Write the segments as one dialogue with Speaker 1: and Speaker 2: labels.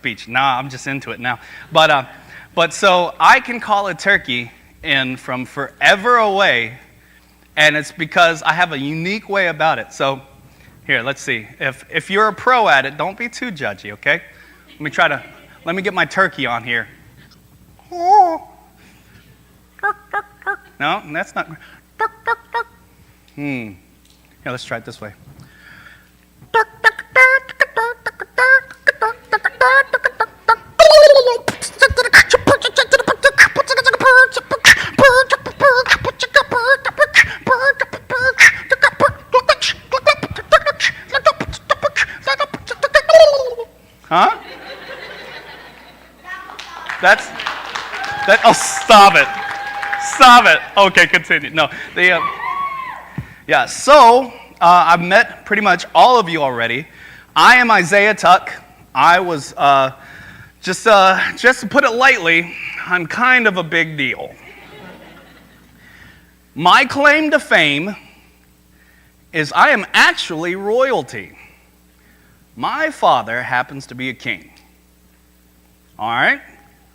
Speaker 1: speech. Nah, I'm just into it now. But so I can call a turkey in from forever away, and it's because I have a unique way about it. So here, let's see. If you're a pro at it, don't be too judgy, okay? Let me get my turkey on here. No, that's not. Here, let's try it this way. Huh? Oh, stop it. Stop it. Okay, continue. No, so I've met pretty much all of you already. I am Isaiah Tuck. I was, just to put it lightly, I'm kind of a big deal. My claim to fame is I am actually royalty. My father happens to be a king. All right?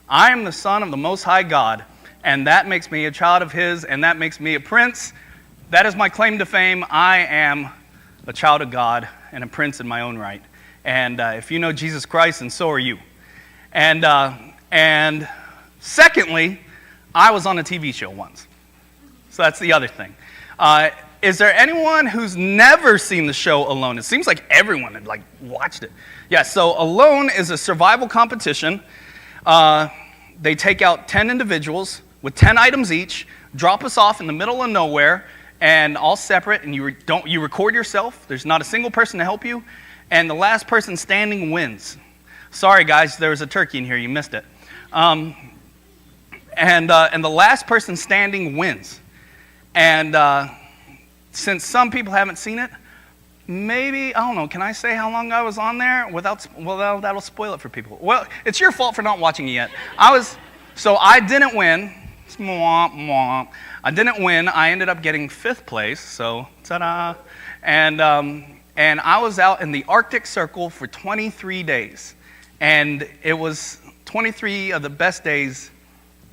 Speaker 1: I am the son of the Most High God, and that makes me a child of His, and that makes me a prince. That is my claim to fame. I am a child of God and a prince in my own right. And if you know Jesus Christ, and so are you. And secondly, I was on a TV show once. So that's the other thing. Is there anyone who's never seen the show Alone? It seems like everyone had watched it. Yeah, so Alone is a survival competition. They take out 10 individuals with 10 items each, drop us off in the middle of nowhere, and all separate, and you record yourself. There's not a single person to help you, and the last person standing wins. Sorry, guys, there was a turkey in here. You missed it. And the last person standing wins. And since some people haven't seen it, maybe, I don't know, can I say how long I was on there without, well, that'll spoil it for people. Well, it's your fault for not watching it yet. So I didn't win. I didn't win. I ended up getting 5th place, so ta-da. And I was out in the Arctic Circle for 23 days. And it was 23 of the best days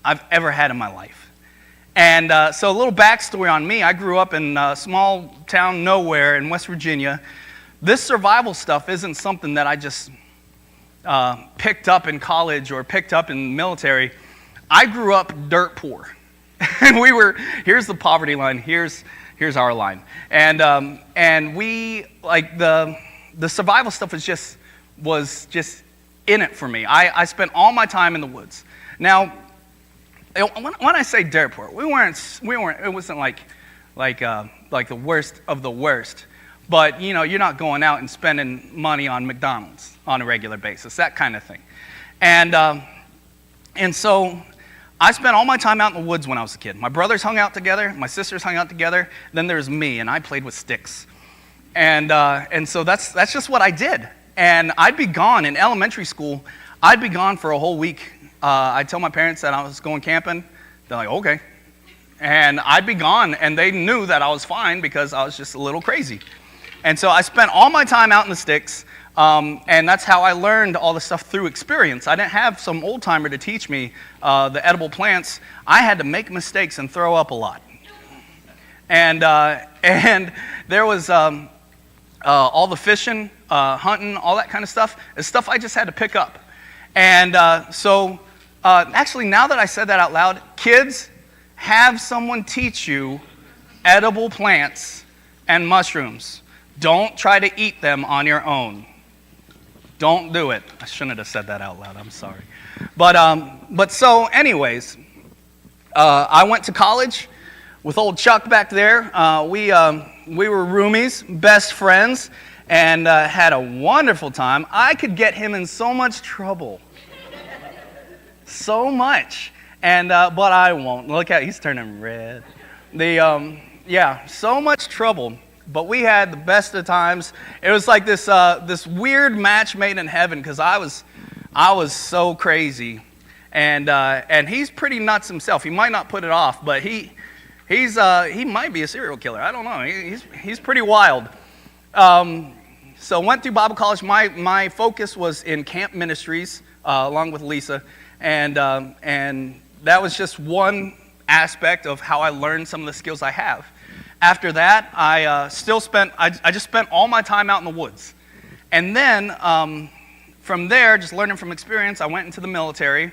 Speaker 1: I've ever had in my life. And so a little backstory on me. I grew up in a small town nowhere in West Virginia. This survival stuff isn't something that I just picked up in college or picked up in the military. I grew up dirt poor. And here's the poverty line, here's our line. And we, the survival stuff was just in it for me. I spent all my time in the woods. Now, when I say dirt poor, we weren't. It wasn't like the worst of the worst. But you're not going out and spending money on McDonald's on a regular basis, that kind of thing. And so I spent all my time out in the woods when I was a kid. My brothers hung out together, my sisters hung out together. Then there's me, and I played with sticks. And so that's just what I did. And I'd be gone in elementary school. I'd be gone for a whole week. I'd tell my parents that I was going camping. They're like, okay. And I'd be gone, and they knew that I was fine because I was just a little crazy. And so I spent all my time out in the sticks, and that's how I learned all the stuff through experience. I didn't have some old-timer to teach me the edible plants. I had to make mistakes and throw up a lot. And there was all the fishing, hunting, all that kind of stuff. It's stuff I just had to pick up. And actually, now that I said that out loud, kids, have someone teach you edible plants and mushrooms. Don't try to eat them on your own. Don't do it. I shouldn't have said that out loud. I'm sorry. But so anyways, I went to college with old Chuck back there. We were roomies, best friends, and had a wonderful time. I could get him in so much trouble. So much. But I won't. Look at, he's turning red. So much trouble. But we had the best of times. It was like this weird match made in heaven because I was so crazy, and he's pretty nuts himself. He might not put it off, but he might be a serial killer. I don't know. He's pretty wild. So went through Bible college. My focus was in camp ministries, along with Lisa, and that was just one aspect of how I learned some of the skills I have. After that, I just spent all my time out in the woods, and then from there, just learning from experience, I went into the military.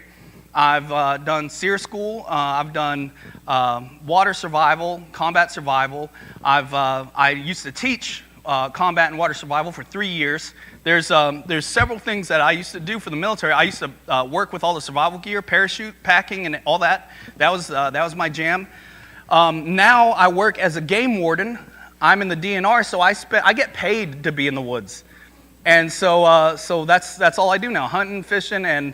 Speaker 1: I've done SEER school. I've done water survival, combat survival. I used to teach combat and water survival for 3 years. There's several things that I used to do for the military. I used to work with all the survival gear, parachute packing, and all that. That was my jam. Now I work as a game warden. I'm in the DNR, so I get paid to be in the woods, and so that's all I do now: hunting, fishing, and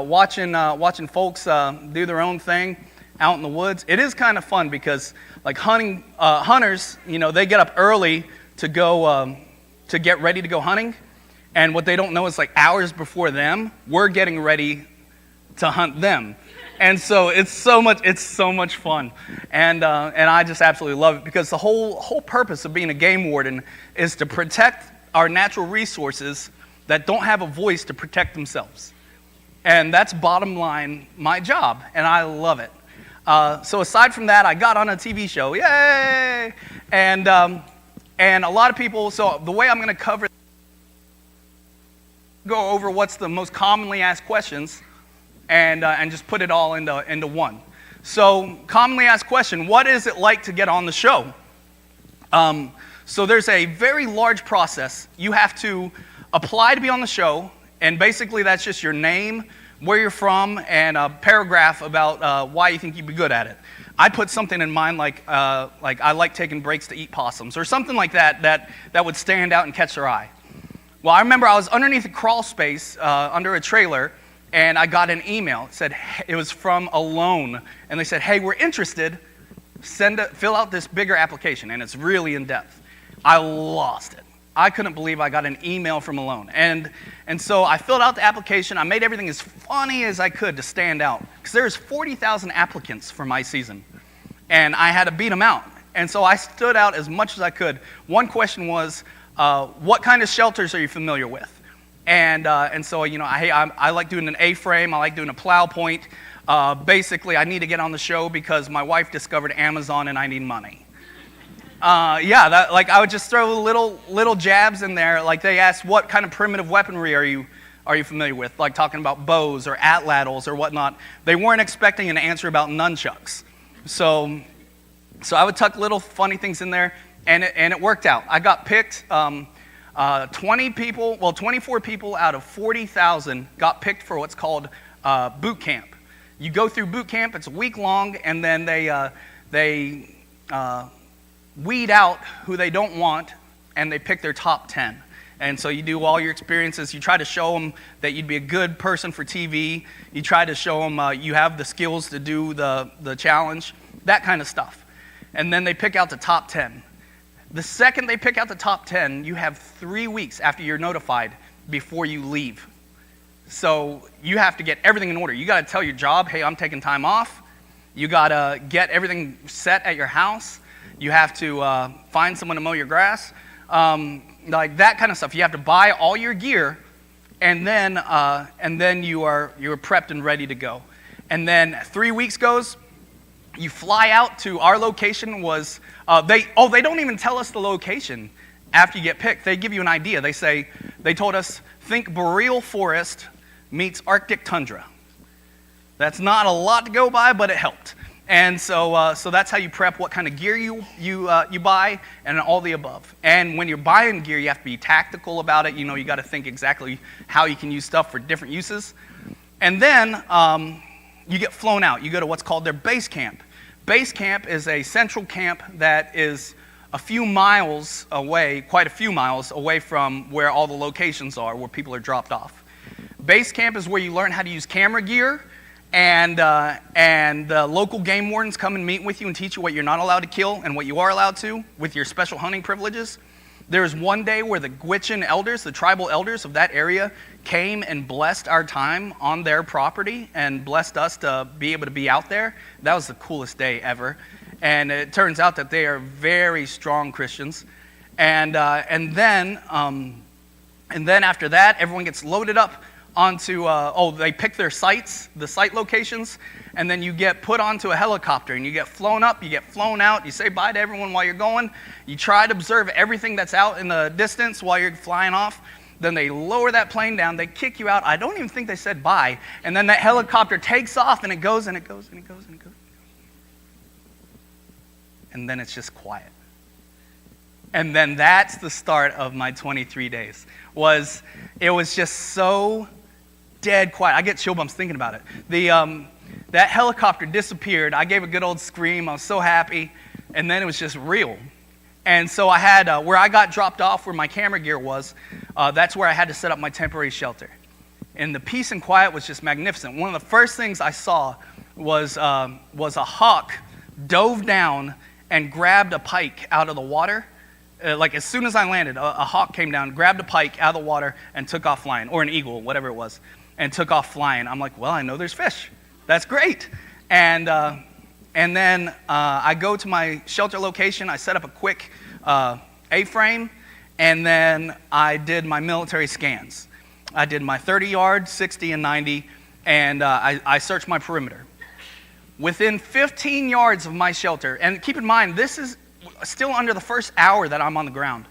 Speaker 1: watching folks do their own thing out in the woods. It is kind of fun because, like, hunters, they get up early to go to get ready to go hunting, and what they don't know is, like, hours before them, we're getting ready to hunt them, and so it's so much fun, and I just absolutely love it because the whole purpose of being a game warden is to protect our natural resources that don't have a voice to protect themselves. And that's bottom line my job, and I love it. So aside from that, I got on a TV show, yay! And a lot of people, so the way I'm going to go over what's the most commonly asked questions, and just put it all into one. So commonly asked question, what is it like to get on the show? So there's a very large process. You have to apply to be on the show, and basically that's just your name, where you're from, and a paragraph about why you think you'd be good at it. I put something in mind like I like taking breaks to eat possums, or something like that would stand out and catch their eye. Well, I remember I was underneath a crawl space under a trailer, and I got an email. It was from Alone, and they said, "Hey, we're interested. Fill out this bigger application," and it's really in depth. I lost it. I couldn't believe I got an email from Alone. And so I filled out the application. I made everything as funny as I could to stand out, because there's 40,000 applicants for my season, and I had to beat them out. And so I stood out as much as I could. One question was, what kind of shelters are you familiar with? And so, I like doing an A-frame. I like doing a plow point. Basically, I need to get on the show because my wife discovered Amazon and I need money. I would just throw little jabs in there. Like, they asked, what kind of primitive weaponry are you familiar with? Like, talking about bows or atlatls or whatnot. They weren't expecting an answer about nunchucks. So I would tuck little funny things in there, and it worked out. I got picked. 24 people out of 40,000 got picked for what's called boot camp. You go through boot camp. It's a week long, and then they weed out who they don't want, and they pick their top 10. And so you do all your experiences. You try to show them that you'd be a good person for TV. You try to show them you have the skills to do the challenge, that kind of stuff. And then they pick out the top 10. The second they pick out the top 10, you have 3 weeks after you're notified before you leave. So you have to get everything in order. You got to tell your job, hey, I'm taking time off. You got to get everything set at your house. You have to find someone to mow your grass, like that kind of stuff. You have to buy all your gear, and then you're prepped and ready to go. And then 3 weeks goes. You fly out to our location. They don't even tell us the location after you get picked. They give you an idea. They told us, think boreal forest meets Arctic tundra. That's not a lot to go by, but it helped. And so that's how you prep, what kind of gear you buy, and all the above. And when you're buying gear, you have to be tactical about it. You got to think exactly how you can use stuff for different uses. And then you get flown out. You go to what's called their base camp. Base camp is a central camp that is a few miles away, quite a few miles away from where all the locations are, where people are dropped off. Base camp is where you learn how to use camera gear, and local game wardens come and meet with you and teach you what you're not allowed to kill and what you are allowed to with your special hunting privileges. There was one day where the Gwich'in elders, the tribal elders of that area, came and blessed our time on their property and blessed us to be able to be out there. That was the coolest day ever. And it turns out that they are very strong Christians. And then after that, everyone gets loaded up onto, they pick their sites, the site locations, and then you get put onto a helicopter, and you get flown up, you get flown out, you say bye to everyone while you're going, you try to observe everything that's out in the distance while you're flying off, then they lower that plane down, they kick you out, I don't even think they said bye, and then that helicopter takes off, and it goes, and it goes, and it goes, and it goes. And then it's just quiet. And then that's the start of my 23 days. It was just so dead quiet. I get chill bumps thinking about it. That helicopter disappeared. I gave a good old scream. I was so happy. And then it was just real. And so I had, where I got dropped off, where my camera gear was, that's where I had to set up my temporary shelter. And the peace and quiet was just magnificent. One of the first things I saw was a hawk dove down and grabbed a pike out of the water. Like as soon as I landed, a hawk came down, grabbed a pike out of the water, and took off flying, or an eagle, whatever it was, and took off flying. I'm like, well, I know there's fish. That's great. And then I go to my shelter location. I set up a quick A-frame, and then I did my military scans. I did my 30-yard, 60, and 90, and I searched my perimeter. Within 15 yards of my shelter, and keep in mind, this is still under the first hour that I'm on the ground.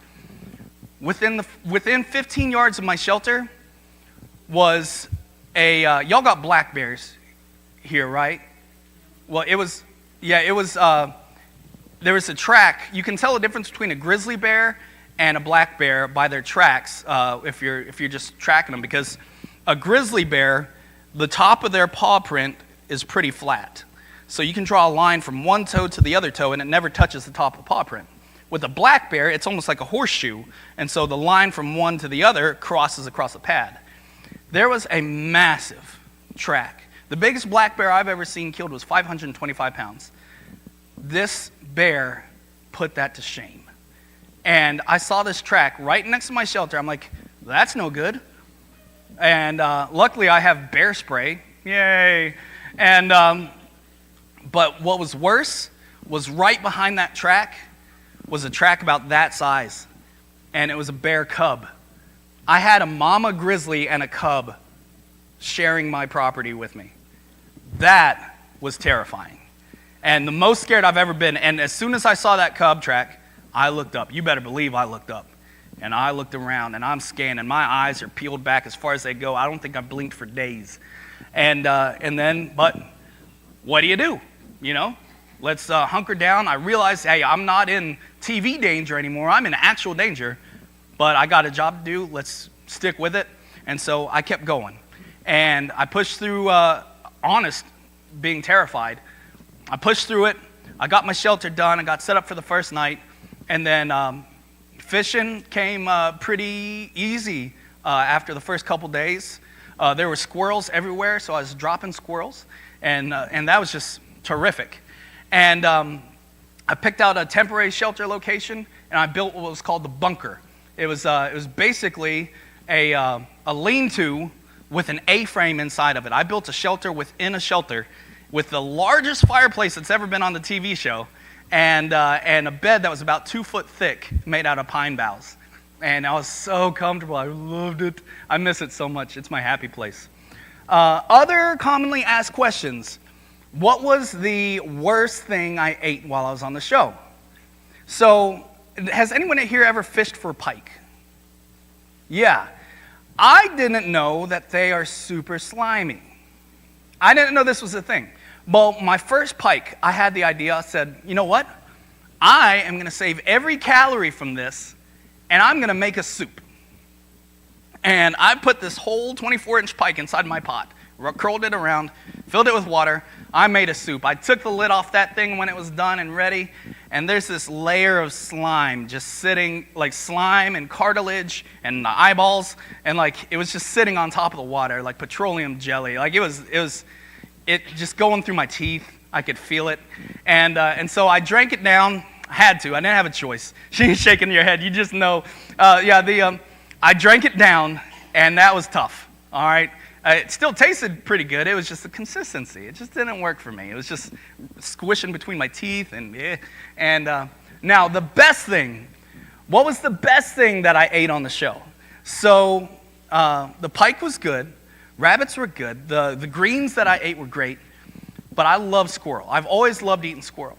Speaker 1: Within 15 yards of my shelter was y'all got black bears here, right? Well, there was a track. You can tell the difference between a grizzly bear and a black bear by their tracks, if you're just tracking them, because a grizzly bear, the top of their paw print is pretty flat. So you can draw a line from one toe to the other toe, and it never touches the top of the paw print. With a black bear, it's almost like a horseshoe, and so the line from one to the other crosses across the pad. There was a massive track. The biggest black bear I've ever seen killed was 525 pounds. This bear put that to shame. And I saw this track right next to my shelter. I'm like, that's no good. And luckily I have bear spray. Yay. And but what was worse was right behind that track was a track about that size, and it was a bear cub. I had a mama grizzly and a cub sharing my property with me. That was terrifying, and the most scared I've ever been. And as soon as I saw that cub track, I looked up. You better believe I looked up, and I looked around, and I'm scanning. My eyes are peeled back as far as they go. I don't think I blinked for days. But what do? You know, let's hunker down. I realized, hey, I'm not in TV danger anymore. I'm in actual danger, but I got a job to do. Let's stick with it. And so I kept going. And I pushed through, being terrified. I pushed through it. I got my shelter done. I got set up for the first night. And then fishing came pretty easy after the first couple days. There were squirrels everywhere, so I was dropping squirrels. And that was just terrific. And I picked out a temporary shelter location, and I built what was called the bunker. It was basically a lean-to with an A-frame inside of it. I built a shelter within a shelter with the largest fireplace that's ever been on the TV show, and a bed that was about 2 foot thick, made out of pine boughs. And I was so comfortable. I loved it. I miss it so much. It's my happy place. Other commonly asked questions. What was the worst thing I ate while I was on the show? So, has anyone here ever fished for pike? Yeah. I didn't know that they are super slimy. I didn't know this was a thing. Well, my first pike, I had the idea. I said, you know what? I am going to save every calorie from this, and I'm going to make a soup. And I put this whole 24-inch pike inside my pot, curled it around, filled it with water. I made a soup. I took the lid off that thing when it was done and ready, and there's this layer of slime just sitting, like slime and cartilage and the eyeballs, and like it was just sitting on top of the water, like petroleum jelly. Like it was just going through my teeth. I could feel it, and so I drank it down. I had to. I didn't have a choice. She's shaking your head. You just know. I drank it down, and that was tough. All right. It still tasted pretty good. It was just the consistency. It just didn't work for me. It was just squishing between my teeth, and now the best thing What was the best thing that I ate on the show? So the pike was good. Rabbits were good. The greens that I ate were great. But I love squirrel. I've always loved eating squirrel.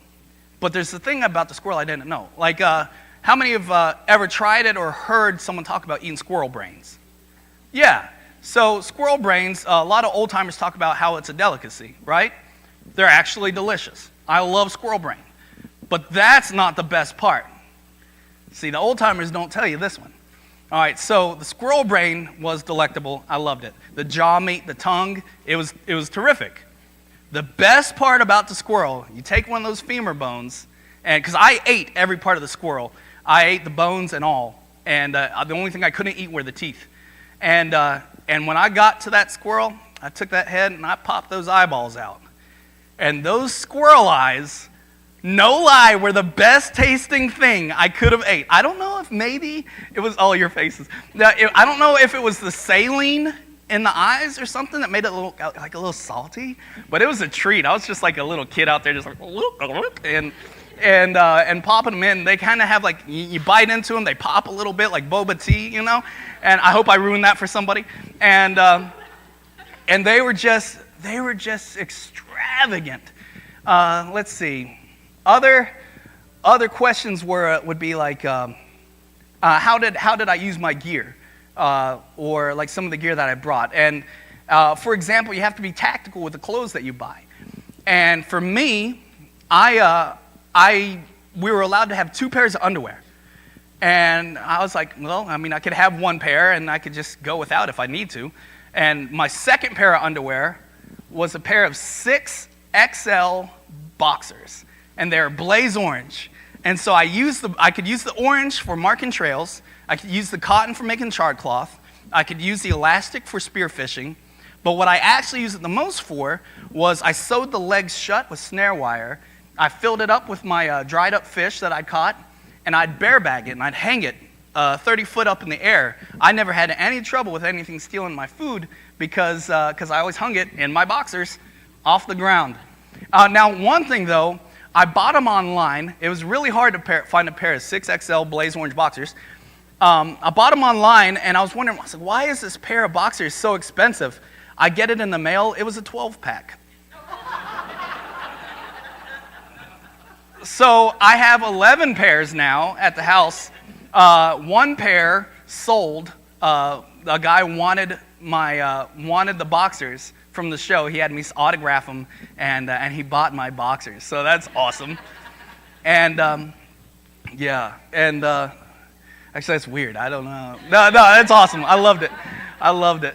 Speaker 1: But there's the thing about the squirrel I didn't know. Like, how many have ever tried it or heard someone talk about eating squirrel brains? Yeah. So squirrel brains, a lot of old timers talk about how it's a delicacy, right? They're actually delicious. I love squirrel brain. But that's not the best part. See, the old timers don't tell you this one. All right, so the squirrel brain was delectable. I loved it. The jaw meat, the tongue, it was terrific. The best part about the squirrel, you take one of those femur bones, and because I ate every part of the squirrel, I ate the bones and all, and the only thing I couldn't eat were the teeth. And when I got to that squirrel, I took that head and I popped those eyeballs out. And those squirrel eyes, no lie, were the best tasting thing I could have ate. I don't know if maybe it was all your faces. I don't know if it was the saline in the eyes or something that made it a little salty, but it was a treat. I was just like a little kid out there, just like and popping them in. They kind of have like you bite into them, they pop a little bit like boba tea, you know. And I hope I ruined that for somebody. And they were just extravagant. Let's see. Other questions would be like, how did I use my gear, or like some of the gear that I brought. And for example, you have to be tactical with the clothes that you buy. And for me, we were allowed to have 2 pairs of underwear. And I was like, well, I mean, I could have 1 pair and I could just go without if I need to. And my second pair of underwear was a pair of 6XL boxers. And they're blaze orange. And so I could use the orange for marking trails. I could use the cotton for making chard cloth. I could use the elastic for spearfishing. But what I actually used it the most for was I sewed the legs shut with snare wire. I filled it up with my dried up fish that I'd caught, and I'd bear bag it and I'd hang it 30 foot up in the air. I never had any trouble with anything stealing my food because I always hung it in my boxers off the ground. Now, one thing though, I bought them online. It was really hard to find a pair of 6XL blaze orange boxers. I bought them online, and I was wondering, I was like, why is this pair of boxers so expensive? I get it in the mail. It was a 12-pack. So I have 11 pairs now at the house. 1 pair sold. A guy wanted the boxers from the show. He had me autograph them, and he bought my boxers. So that's awesome. And yeah, and actually that's weird. I don't know. No, that's awesome. I loved it.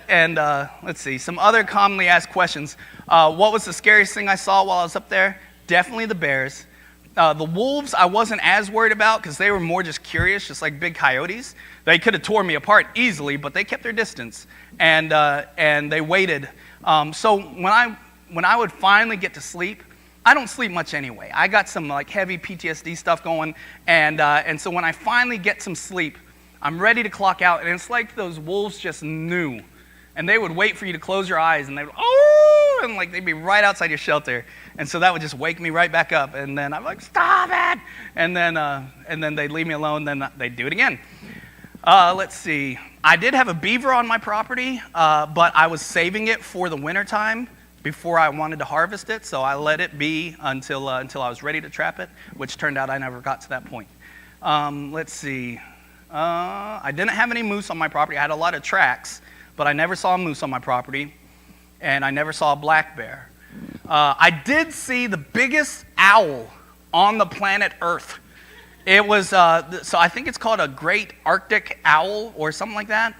Speaker 1: And let's see, some other commonly asked questions. What was the scariest thing I saw while I was up there? Definitely the bears. The wolves I wasn't as worried about because they were more just curious, just like big coyotes. They could have torn me apart easily, but they kept their distance, and they waited. So when I would finally get to sleep, I don't sleep much anyway. I got some like heavy PTSD stuff going, and so when I finally get some sleep, I'm ready to clock out, and it's like those wolves just knew, and they would wait for you to close your eyes, and they would and like they'd be right outside your shelter, and so that would just wake me right back up, and then I'm like, stop it, and then they'd leave me alone, then they'd do it again. Let's see. I did have a beaver on my property, but I was saving it for the wintertime before I wanted to harvest it, so I let it be until I was ready to trap it, which turned out I never got to that point. Let's see. I didn't have any moose on my property. I had a lot of tracks, but I never saw a moose on my property, and I never saw a black bear. I did see the biggest owl on the planet Earth. It was, so I think it's called a great Arctic owl or something like that.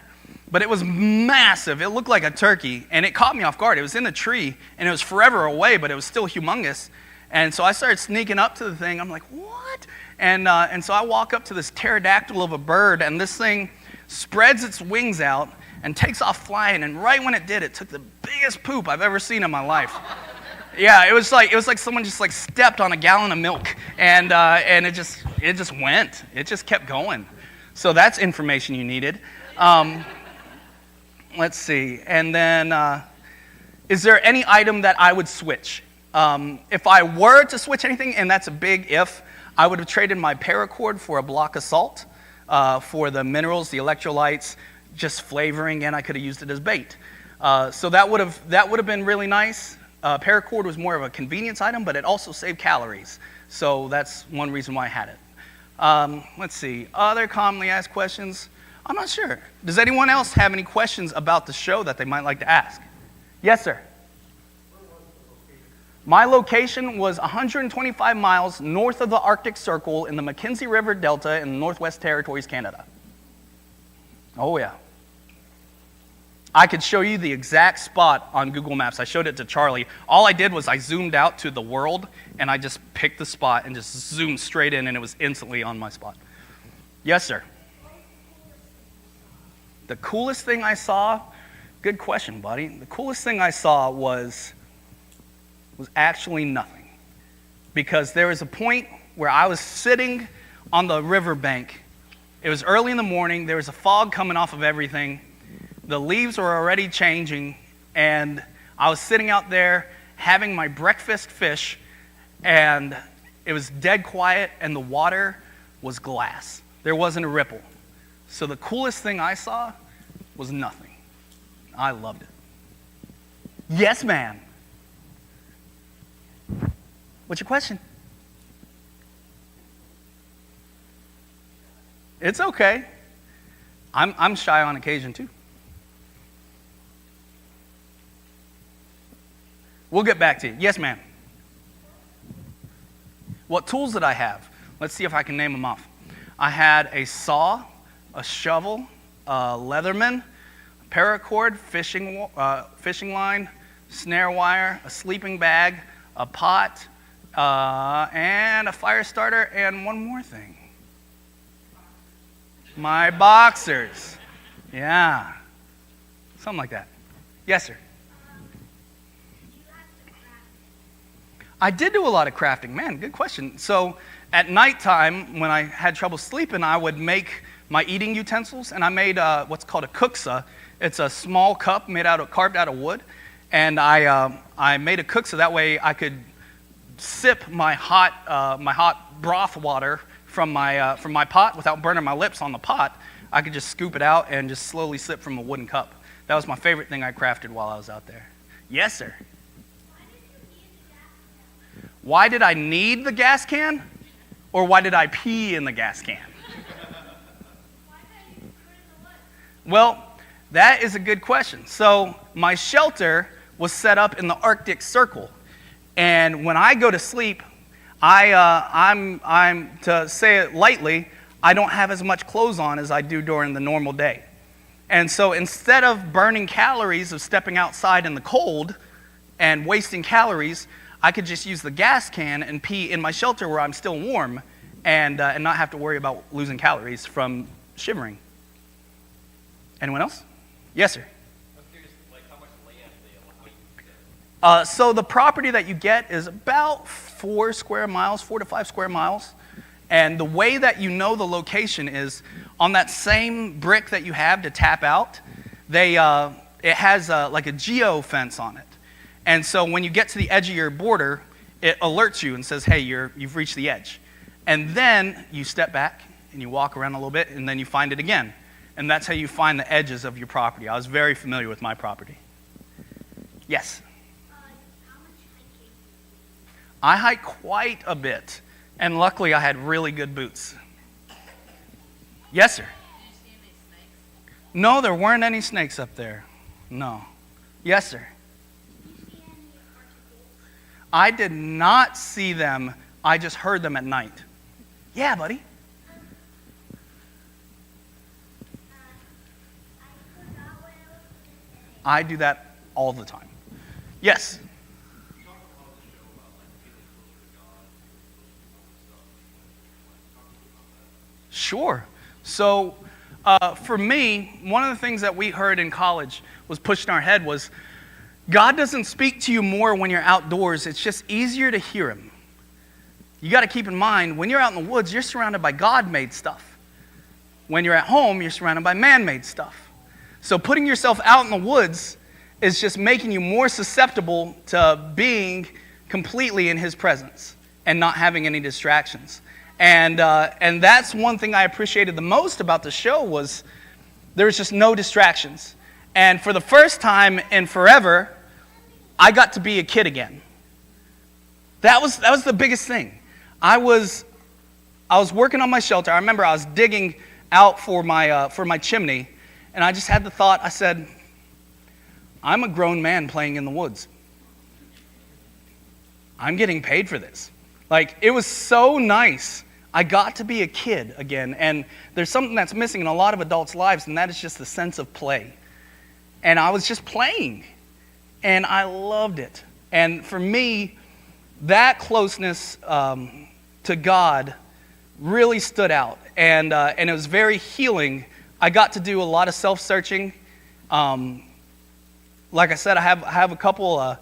Speaker 1: But it was massive. It looked like a turkey, and it caught me off guard. It was in a tree, and it was forever away, but it was still humongous. And so I started sneaking up to the thing. I'm like, what? And so I walk up to this pterodactyl of a bird, and this thing spreads its wings out and takes off flying. And right when it did, it took the biggest poop I've ever seen in my life. Yeah, it was like someone just like stepped on a gallon of milk, and it just went. It just kept going. So that's information you needed. Let's see. And then, is there any item that I would switch? If I were to switch anything, and that's a big if, I would have traded my paracord for a block of salt. for the minerals, the electrolytes, just flavoring, and I could have used it as bait. So that would have been really nice. Paracord was more of a convenience item, but it also saved calories. So that's one reason why I had it. Let's see, other commonly asked questions. I'm not sure. Does anyone else have any questions about the show that they might like to ask? Yes, sir. My location was 125 miles north of the Arctic Circle in the Mackenzie River Delta in the Northwest Territories, Canada. Oh, yeah. I could show you the exact spot on Google Maps. I showed it to Charlie. All I did was I zoomed out to the world, and I just picked the spot and just zoomed straight in, and it was instantly on my spot. Yes, sir. The coolest thing I saw, good question, buddy. The coolest thing I saw was actually nothing. Because there was a point where I was sitting on the riverbank. It was early in the morning. There was a fog coming off of everything. The leaves were already changing. And I was sitting out there having my breakfast fish. And it was dead quiet. And the water was glass. There wasn't a ripple. So the coolest thing I saw was nothing. I loved it. Yes, ma'am. What's your question? It's okay. I'm shy on occasion too. We'll get back to you. Yes, ma'am. What tools did I have? Let's see if I can name them off. I had a saw, a shovel, a Leatherman, a paracord, fishing line, snare wire, a sleeping bag, a pot, and a fire starter, and one more thing. My boxers. Yeah. Something like that. Yes, sir. I did do a lot of crafting. Man, good question. So at nighttime, when I had trouble sleeping, I would make my eating utensils, and I made what's called a kuksa. It's a small cup carved out of wood, and I made a kuksa. That way I could sip my hot broth water from my pot without burning my lips on the pot. I could just scoop it out and just slowly sip from a wooden cup. That was my favorite thing I crafted while I was out there. Yes, sir. Why did I need the gas can? Or why did I pee in the gas can? Well, that is a good question. So my shelter was set up in the Arctic Circle. And when I go to sleep, I'm to say it lightly, I don't have as much clothes on as I do during the normal day. And so instead of burning calories of stepping outside in the cold and wasting calories, I could just use the gas can and pee in my shelter where I'm still warm and not have to worry about losing calories from shivering. Anyone else? Yes, sir.
Speaker 2: I'm curious, how much land they allow you to get?
Speaker 1: So the property that you get is about 4 to 5 square miles. And the way that you know the location is on that same brick that you have to tap out, it has like a geo fence on it. And so when you get to the edge of your border, it alerts you and says, hey, you've reached the edge. And then you step back and you walk around a little bit and then you find it again. And that's how you find the edges of your property. I was very familiar with my property. Yes?
Speaker 3: How much hiking?
Speaker 1: I hike quite a bit. And luckily I had really good boots. Yes, sir?
Speaker 3: Did you see any snakes?
Speaker 1: No, there weren't any snakes up there. No. Yes, sir?
Speaker 3: Did you see any Arctic wolves?
Speaker 1: I did not see them. I just heard them at night. Yeah, buddy.
Speaker 3: I forgot what I was going to say.
Speaker 1: I do that all the time. Yes?
Speaker 2: You talk about the show about feeling closer to God, feeling closer to all this stuff. Talk a little about that.
Speaker 1: Sure. So for me, one of the things that we heard in college was pushed in our head was, God doesn't speak to you more when you're outdoors. It's just easier to hear him. You got to keep in mind, when you're out in the woods, you're surrounded by God-made stuff. When you're at home, you're surrounded by man-made stuff. So putting yourself out in the woods is just making you more susceptible to being completely in his presence and not having any distractions. And that's one thing I appreciated the most about the show was there was just no distractions. And for the first time in forever, I got to be a kid again. That was the biggest thing. I was working on my shelter. I remember I was digging out for my chimney, and I just had the thought. I said, "I'm a grown man playing in the woods. I'm getting paid for this." Like, it was so nice. I got to be a kid again, and there's something that's missing in a lot of adults' lives, and that is just the sense of play. And I was just playing, and I loved it. And for me, that closeness to God really stood out, and it was very healing. I got to do a lot of self-searching. Like I said, I have a couple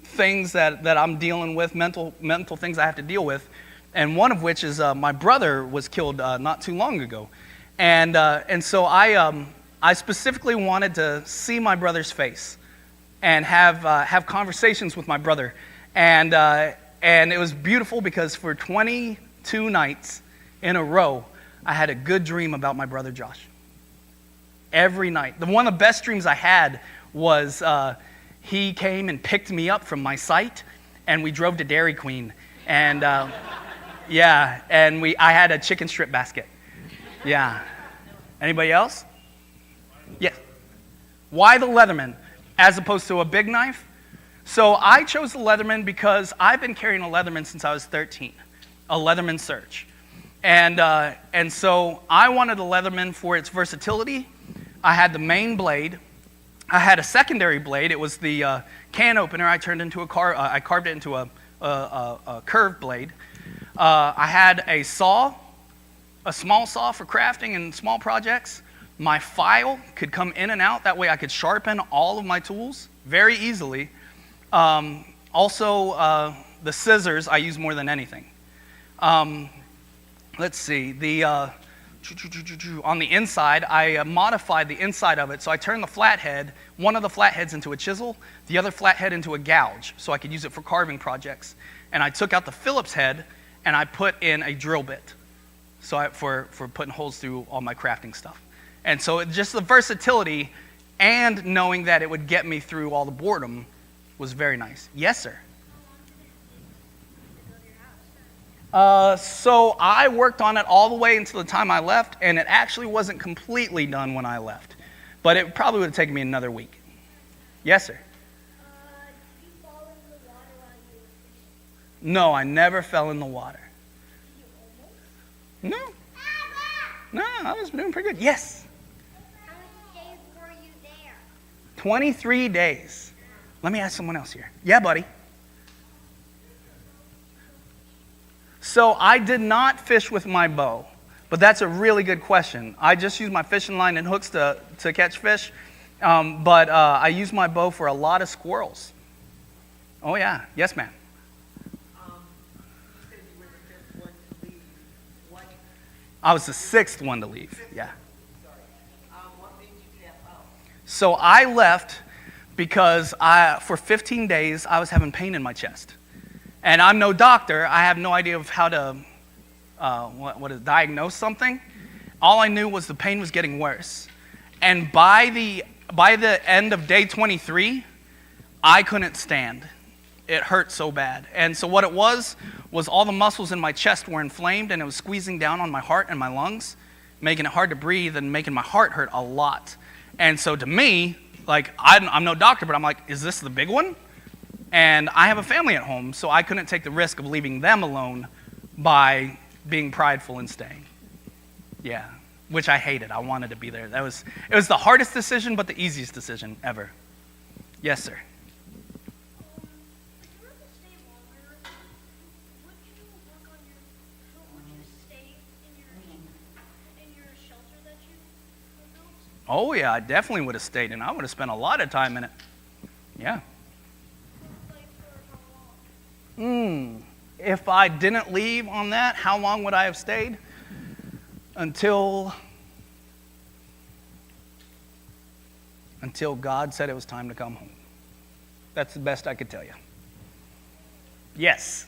Speaker 1: things that I'm dealing with, mental things I have to deal with, and one of which is my brother was killed not too long ago, and so I specifically wanted to see my brother's face and have conversations with my brother, and it was beautiful because for 22 nights in a row, I had a good dream about my brother Josh. Every night. One of the best dreams I had was he came and picked me up from my site, and we drove to Dairy Queen, and yeah, and I had a chicken strip basket. Yeah. Anybody else? Yes. Why the Leatherman as opposed to a big knife? So I chose the Leatherman because I've been carrying a Leatherman since I was 13, a Leatherman Surge. And so I wanted a Leatherman for its versatility. I had the main blade. I had a secondary blade. It was the can opener. I turned into I carved it into a curved blade. I had a saw, a small saw for crafting and small projects. My file could come in and out. That way I could sharpen all of my tools very easily. Also, the scissors I use more than anything. Let's see. On the inside, I modified the inside of it. So I turned the flathead, one of the flatheads into a chisel, the other flathead into a gouge, so I could use it for carving projects. And I took out the Phillips head, and I put in a drill bit, for putting holes through all my crafting stuff. And so just the versatility and knowing that it would get me through all the boredom was very nice. Yes, sir. So I worked on it all the way until the time I left, and it actually wasn't completely done when I left. But it probably would have taken me another week. Yes, sir.
Speaker 3: Did you fall into the water while you were fishing?
Speaker 1: No, I never fell in the water.
Speaker 3: Did you almost?
Speaker 1: No. No, I was doing pretty good. Yes.
Speaker 3: How many days were you there?
Speaker 1: 23 days. Let me ask someone else here. Yeah, buddy. So I did not fish with my bow, but that's a really good question. I just use my fishing line and hooks to catch fish, but I use my bow for a lot of squirrels. Oh, yeah. Yes, ma'am.
Speaker 4: You said you were the fifth one to leave. What?
Speaker 1: I was the sixth one to leave. Yeah.
Speaker 4: Sorry. What made you tap out?
Speaker 1: So I left because for 15 days, I was having pain in my chest. And I'm no doctor. I have no idea of how to diagnose something. All I knew was the pain was getting worse. And by the end of day 23, I couldn't stand. It hurt so bad. And so what it was all the muscles in my chest were inflamed, and it was squeezing down on my heart and my lungs, making it hard to breathe and making my heart hurt a lot. And so to me, like, I'm no doctor, but I'm like, is this the big one? And I have a family at home, so I couldn't take the risk of leaving them alone by being prideful and staying. Yeah, which I hated. I wanted to be there. It was the hardest decision, but the easiest decision ever. Yes, sir.
Speaker 3: If you were to stay longer, would you stay in your shelter that you built?
Speaker 1: Oh, yeah, I definitely would have stayed, and I would have spent a lot of time in it. Yeah.
Speaker 3: Like for how long?
Speaker 1: If I didn't leave on that, how long would I have stayed? Until God said it was time to come home. That's the best I could tell you. Yes.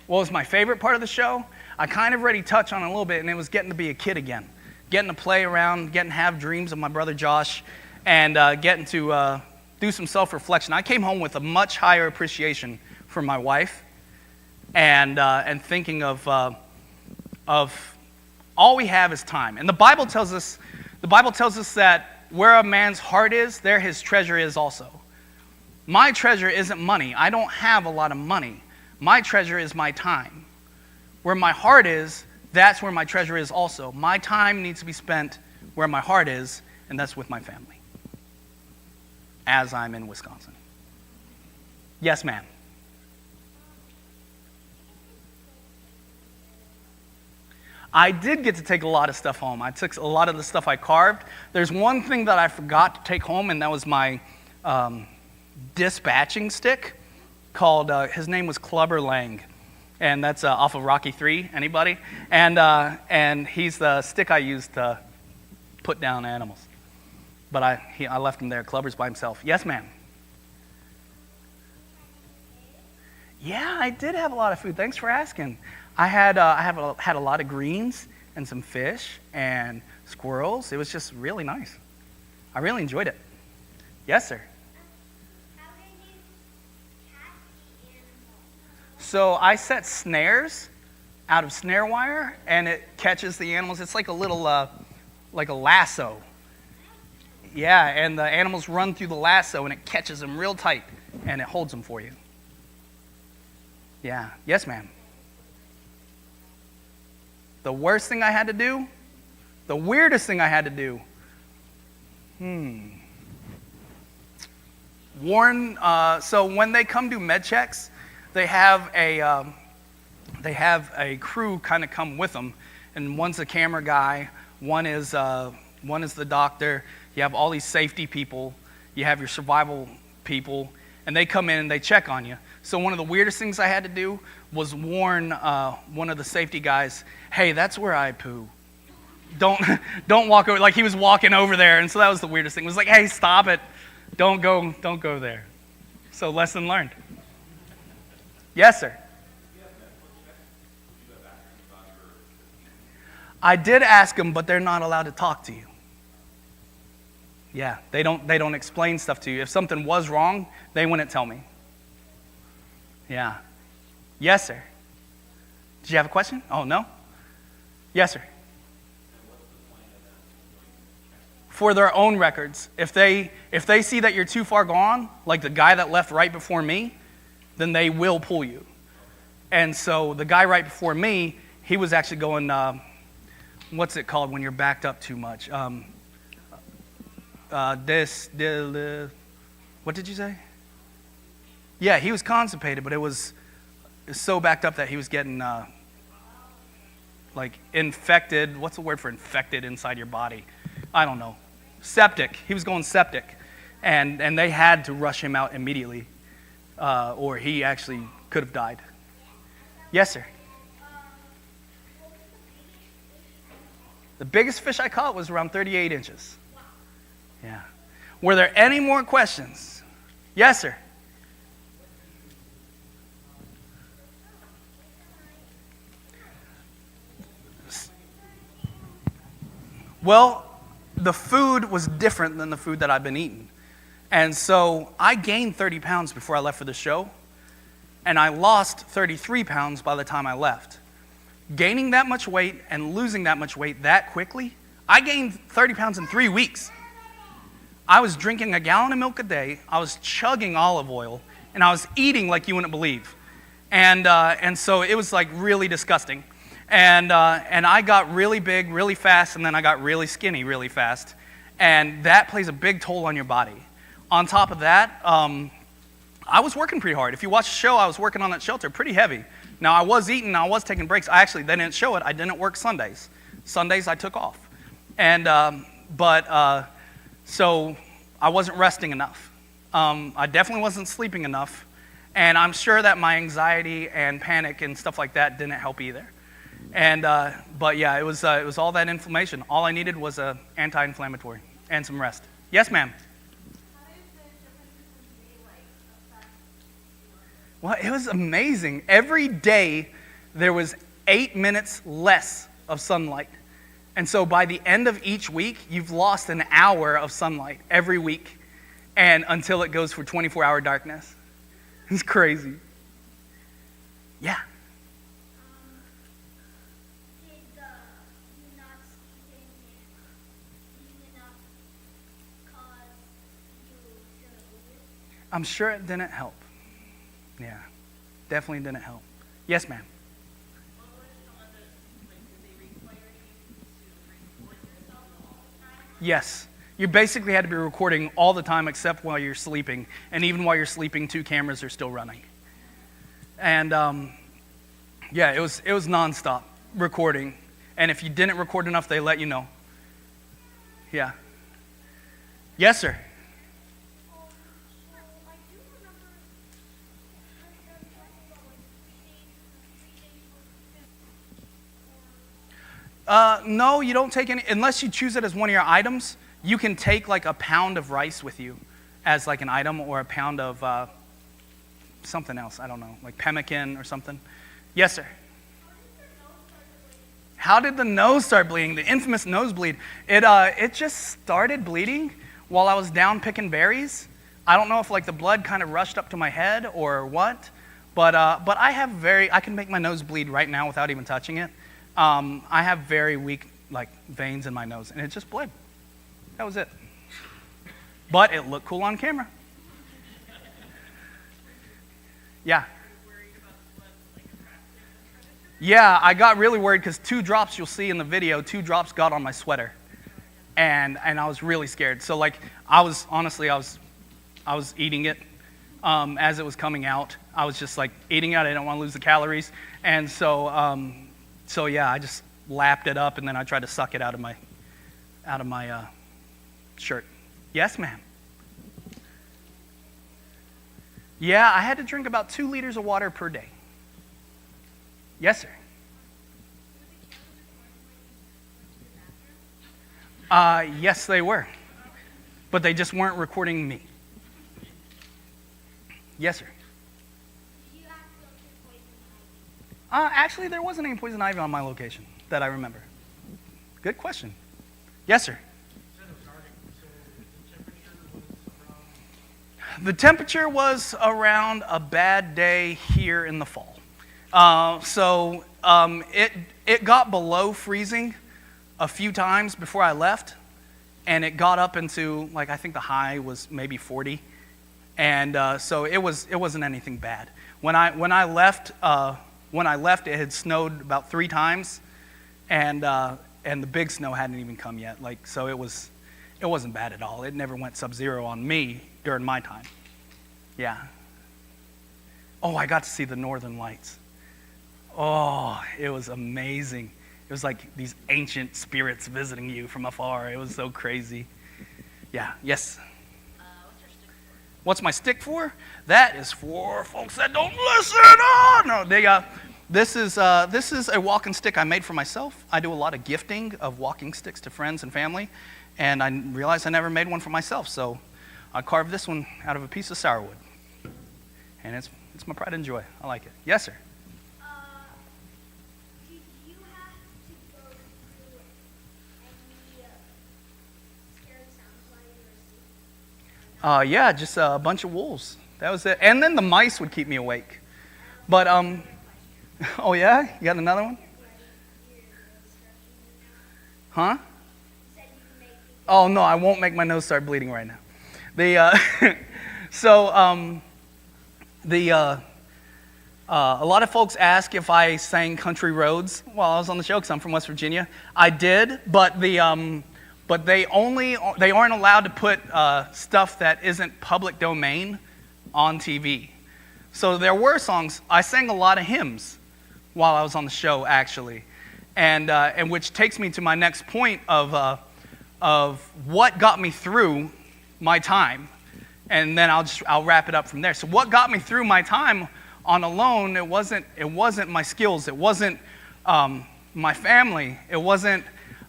Speaker 1: What was my favorite part of the show? I kind of already touched on it a little bit, and it was getting to be a kid again. Getting to play around, getting to have dreams of my brother Josh, and getting to do some self-reflection. I came home with a much higher appreciation for my wife, and thinking of all we have is time. And the Bible tells us that where a man's heart is, there his treasure is also. My treasure isn't money. I don't have a lot of money. My treasure is my time. Where my heart is, that's where my treasure is also. My time needs to be spent where my heart is, and that's with my family. As I'm in Wisconsin. Yes, ma'am. I did get to take a lot of stuff home. I took a lot of the stuff I carved. There's one thing that I forgot to take home, and that was my dispatching stick called, his name was Clubber Lang, and that's off of Rocky III. Anybody? And he's the stick I used to put down animals. But I left him there. Clubber's by himself. Yes, ma'am. Yeah, I did have a lot of food. Thanks for asking. I had a lot of greens and some fish and squirrels. It was just really nice. I really enjoyed it. Yes, sir.
Speaker 3: How did you catch the animals?
Speaker 1: So I set snares out of snare wire, and it catches the animals. It's like a little, like a lasso. Yeah, and the animals run through the lasso, and it catches them real tight, and it holds them for you. Yeah. Yes, ma'am. The worst thing I had to do? The weirdest thing I had to do? So when they come do med checks, they have a crew kind of come with them, and one's a camera guy, one is the doctor. You have all these safety people, you have your survival people, and they come in and they check on you. So one of the weirdest things I had to do was warn one of the safety guys, hey, that's where I poo. Don't walk over, like he was walking over there, and so that was the weirdest thing. It was like, hey, stop it. Don't go there. So lesson learned. Yes, sir. I did ask them, but they're not allowed to talk to you. Yeah, they don't explain stuff to you. If something was wrong, they wouldn't tell me. Yeah. Yes, sir. Did you have a question? Oh, no? Yes, sir. For their own records. If they see that you're too far gone, like the guy that left right before me, then they will pull you. And so the guy right before me, he was actually going, what's it called when you're backed up too much? What did you say? Yeah, he was constipated, but it was so backed up that he was getting like infected. What's the word for infected inside your body? I don't know. Septic. He was going septic, and they had to rush him out immediately, or he actually could have died. Yes, sir. The biggest fish I caught was around 38 inches. Yeah. Were there any more questions? Yes, sir. Well, the food was different than the food that I've been eating. And so I gained 30 pounds before I left for the show, and I lost 33 pounds by the time I left. Gaining that much weight and losing that much weight that quickly, I gained 30 pounds in 3 weeks. I was drinking a gallon of milk a day, I was chugging olive oil, and I was eating like you wouldn't believe. And so it was like really disgusting. And I got really big really fast, and then I got really skinny really fast. And that plays a big toll on your body. On top of that, I was working pretty hard. If you watch the show, I was working on that shelter pretty heavy. Now, I was eating, I was taking breaks. They didn't show it. I didn't work Sundays. Sundays, I took off. So I wasn't resting enough. I definitely wasn't sleeping enough. And I'm sure that my anxiety and panic and stuff like that didn't help either. But yeah, it was all that inflammation. All I needed was an anti-inflammatory and some rest. Yes, ma'am. Well, it was amazing. Every day there was 8 minutes less of sunlight. And so by the end of each week, you've lost an hour of sunlight every week, and until it goes for 24-hour darkness. It's crazy. Yeah.
Speaker 3: Did you not sleeping being enough cause you to lose?
Speaker 1: I'm sure it didn't help. Yeah, definitely didn't help. Yes, ma'am.
Speaker 4: What was some of the, like, did they require you to record yourself all the time?
Speaker 1: Yes. You basically had to be recording all the time except while you're sleeping. And even while you're sleeping, 2 cameras are still running. And yeah, it was nonstop recording. And if you didn't record enough, they let you know. Yeah. Yes, sir.
Speaker 3: So I do remember them talking about like 3 days or
Speaker 1: No, you don't take any, unless you choose it as one of your items. You can take like a pound of rice with you as like an item, or a pound of something else. I don't know, like pemmican or something. Yes, sir. How did the nose start bleeding? The infamous nosebleed. It just started bleeding while I was down picking berries. I don't know if like the blood kind of rushed up to my head or what, but I can make my nose bleed right now without even touching it. I have very weak like veins in my nose, and it just bled. That was it. But it looked cool on camera. Yeah. Yeah, I got really worried because 2 drops, you'll see in the video, 2 drops got on my sweater. And I was really scared. So like I was eating it as it was coming out. I was just like eating it. I didn't want to lose the calories. And so yeah, I just lapped it up, and then I tried to suck it out of my shirt. Yes, ma'am. Yeah, I had to drink about 2 liters of water per day. Yes, sir. Yes, they were. But they just weren't recording me. Yes, sir.
Speaker 3: Did you have to go to poison ivy?
Speaker 1: Actually, there wasn't any poison ivy on my location that I remember. Good question. Yes, sir. The temperature was around a bad day here in the fall. It got below freezing a few times before I left, and it got up into, like, I think the high was maybe 40, and so it wasn't anything bad. When I left, it had snowed about 3 times, and the big snow hadn't even come yet. Like, so it wasn't bad at all. It never went sub-zero on me during my time. Yeah. Oh, I got to see the Northern Lights. Oh, it was amazing. It was like these ancient spirits visiting you from afar. It was so crazy. Yeah, yes?
Speaker 3: What's your stick for?
Speaker 1: What's my stick for? That is for folks that don't listen. Oh, no, this is a walking stick I made for myself. I do a lot of gifting of walking sticks to friends and family, and I realized I never made one for myself, so I carved this one out of a piece of sourwood. And it's my pride and joy. I like it. Yes, sir.
Speaker 3: Did you have to go through any scary sounds while you were asleep?
Speaker 1: Yeah, just a bunch of wolves. That was it. And then the mice would keep me awake. But oh yeah, you got another one? Huh? Oh no, I won't make my nose start bleeding right now. A lot of folks ask if I sang Country Roads while I was on the show, because I'm from West Virginia. I did, but they aren't allowed to put stuff that isn't public domain on TV. So there were songs. I sang a lot of hymns while I was on the show, actually, and which takes me to my next point of what got me through my time, and then I'll wrap it up from there. So what got me through my time on Alone? It wasn't my skills. It wasn't my family. It wasn't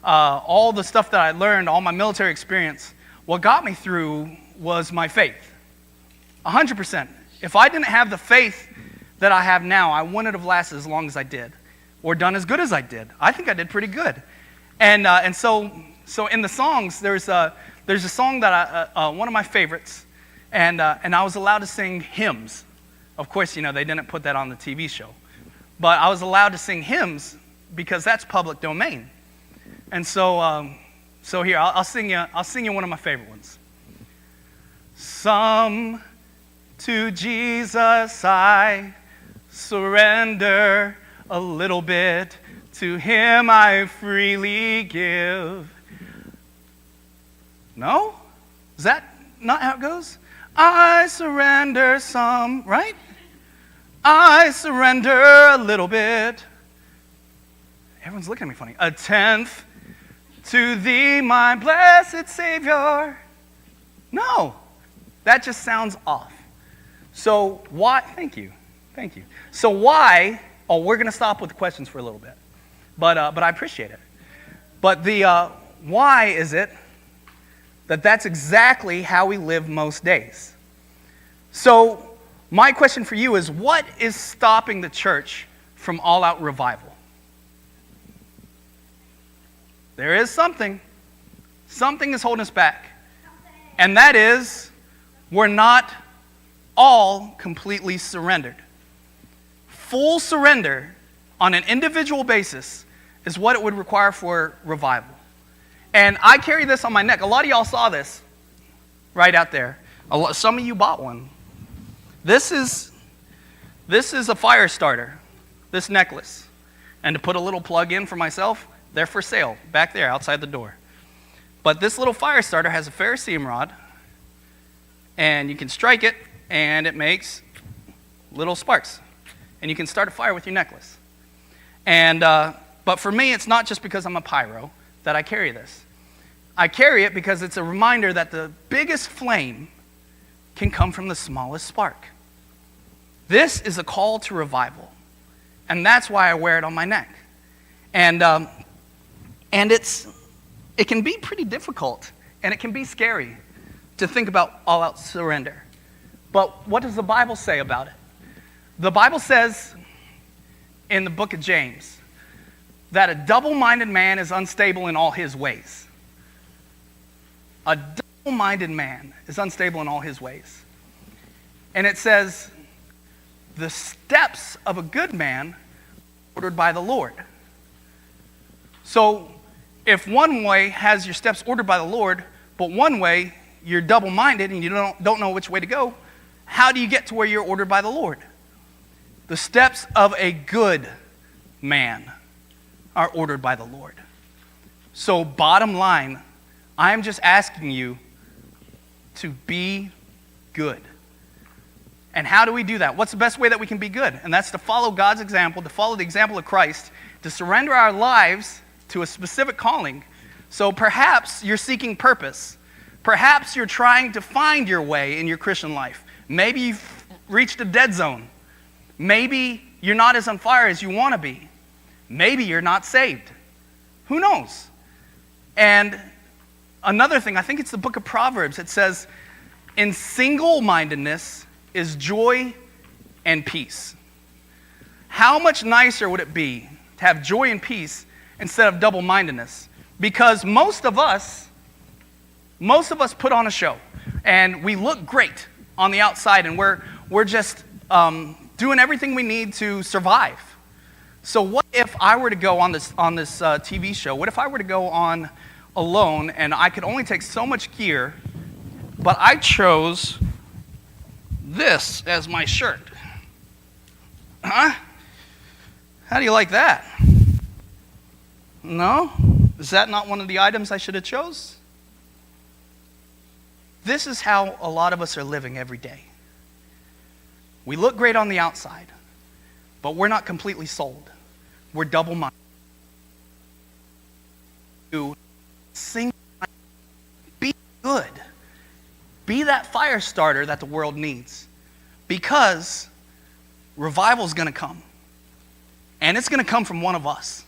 Speaker 1: all the stuff that I learned, all my military experience. What got me through was my faith. 100%. If I didn't have the faith that I have now, I wouldn't have lasted as long as I did, or done as good as I did. I think I did pretty good. And so in the songs, there's a song that one of my favorites, and I was allowed to sing hymns. Of course, they didn't put that on the TV show, but I was allowed to sing hymns because that's public domain. And so here I'll sing you one of my favorite ones. Some to Jesus I surrender a little bit. To him I freely give. No? Is that not how it goes? I surrender some, right? I surrender a little bit. Everyone's looking at me funny. A tenth to thee, my blessed Savior. No, that just sounds off. So why? Thank you. So why? Oh, we're going to stop with the questions for a little bit, but I appreciate it. But the why is it that that's exactly how we live most days? So my question for you is, what is stopping the church from all-out revival? There is something. Something is holding us back. And that is, we're not all completely surrendered. Full surrender on an individual basis is what it would require for revival. And I carry this on my neck. A lot of y'all saw this right out there. Some of you bought one. This is a fire starter, this necklace. And to put a little plug in for myself, they're for sale back there outside the door. But this little fire starter has a ferrocerium rod, and you can strike it, and it makes little sparks. And you can start a fire with your necklace. And but for me, it's not just because I'm a pyro that I carry this. I carry it because it's a reminder that the biggest flame can come from the smallest spark. This is a call to revival. And that's why I wear it on my neck. And it can be pretty difficult, and it can be scary to think about all-out surrender. But what does the Bible say about it? The Bible says in the book of James that a double-minded man is unstable in all his ways. A double-minded man is unstable in all his ways. And it says, the steps of a good man are ordered by the Lord. So if one way has your steps ordered by the Lord, but one way you're double-minded and you don't know which way to go, how do you get to where you're ordered by the Lord? The steps of a good man are ordered by the Lord. So bottom line, I'm just asking you to be good. And how do we do that? What's the best way that we can be good? And that's to follow God's example, to follow the example of Christ, to surrender our lives to a specific calling. So perhaps you're seeking purpose. Perhaps you're trying to find your way in your Christian life. Maybe you've reached a dead zone. Maybe you're not as on fire as you want to be. Maybe you're not saved. Who knows? And another thing, I think it's the book of Proverbs. It says, in single-mindedness is joy and peace. How much nicer would it be to have joy and peace instead of double-mindedness? Because most of us put on a show, and we look great on the outside, and we're just doing everything we need to survive. So what if I were to go on this TV show? What if I were to go on alone, and I could only take so much gear, but I chose this as my shirt? Huh? How do you like that? No? Is that not one of the items I should have chose? This is how a lot of us are living every day. We look great on the outside, but we're not completely sold. We're double-minded. Be good. Be that fire starter that the world needs, because revival is going to come, and it's going to come from one of us.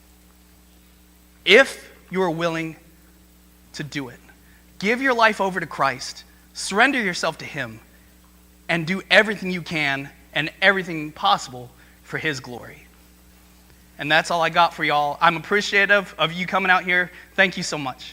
Speaker 1: If you are willing to do it, give your life over to Christ, surrender yourself to Him, and do everything you can and everything possible for his glory. And that's all I got for y'all. I'm appreciative of you coming out here. Thank you so much.